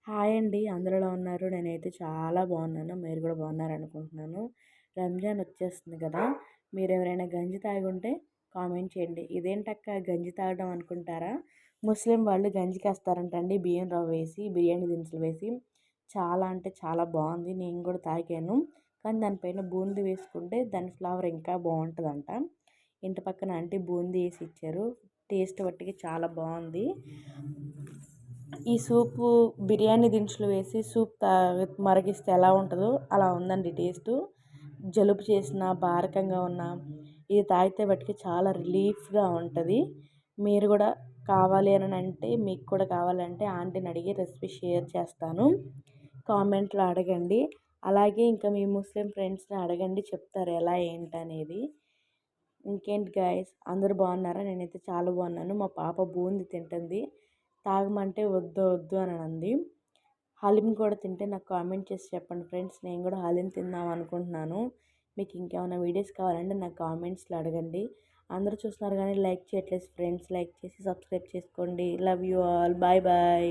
Hi అండి. అందరూ ఎలా ఉన్నారు? నేనైతే చాలా బాగున్నాను. మీరు కూడా బాగున్నారనుకుంటున్నాను. రంజాన్ వచ్చేస్తుంది కదా! మీరెవరైనా గంజి తాగుంటే కామెంట్ చేయండి. ఇదేంటక్క గంజి తాగడం అనుకుంటారా? ముస్లిం వాళ్ళు గంజికేస్తారంటండి బియ్యం రవ్వ వేసి, బిర్యానీ దినుసులు వేసి. చాలా అంటే చాలా బాగుంది. నేను కూడా తాగాను. కానీ దానిపైన బూందీ వేసుకుంటే దాని ఫ్లేవర్ ఇంకా బాగుంటుందంట. ఇంటి పక్కన ఆంటీ బూందీ వేసి ఇచ్చారు. టేస్ట్ మట్టుకి చాలా బాగుంది. ఈ సూపు బిర్యానీ దినుసులు వేసి సూప్ మరిగిస్తే ఎలా ఉంటుందో అలా ఉందండి టేస్టు. జలుబు చేసిన భారకంగా ఉన్న ఇది తాగితే బట్టికి చాలా రిలీఫ్గా ఉంటుంది. మీరు కూడా కావాలి అని అంటే మీకు కూడా కావాలంటే ఆంటీని అడిగి రెసిపీ షేర్ చేస్తాను. కామెంట్లో అడగండి. అలాగే ఇంకా మీ ముస్లిం ఫ్రెండ్స్ని అడగండి, చెప్తారు ఎలా ఏంటనేది. ఇంకేంటి గాయస్, అందరూ బాగున్నారా? నేనైతే చాలా బాగున్నాను. మా పాప బూంది తింటుంది. తాగమంటే వద్దు వద్దు అని అంది. హలీం కూడా తింటే నాకు కామెంట్ చేసి చెప్పండి ఫ్రెండ్స్. నేను కూడా హలీం తిందాం అనుకుంటున్నాను. మీకు ఇంకేమైనా వీడియోస్ కావాలంటే నాకు కామెంట్స్లో అడగండి. అందరూ చూస్తున్నారు కానీ లైక్ చేయట్లేదు ఫ్రెండ్స్. లైక్ చేసి సబ్స్క్రైబ్ చేసుకోండి. Love you all. Bye bye.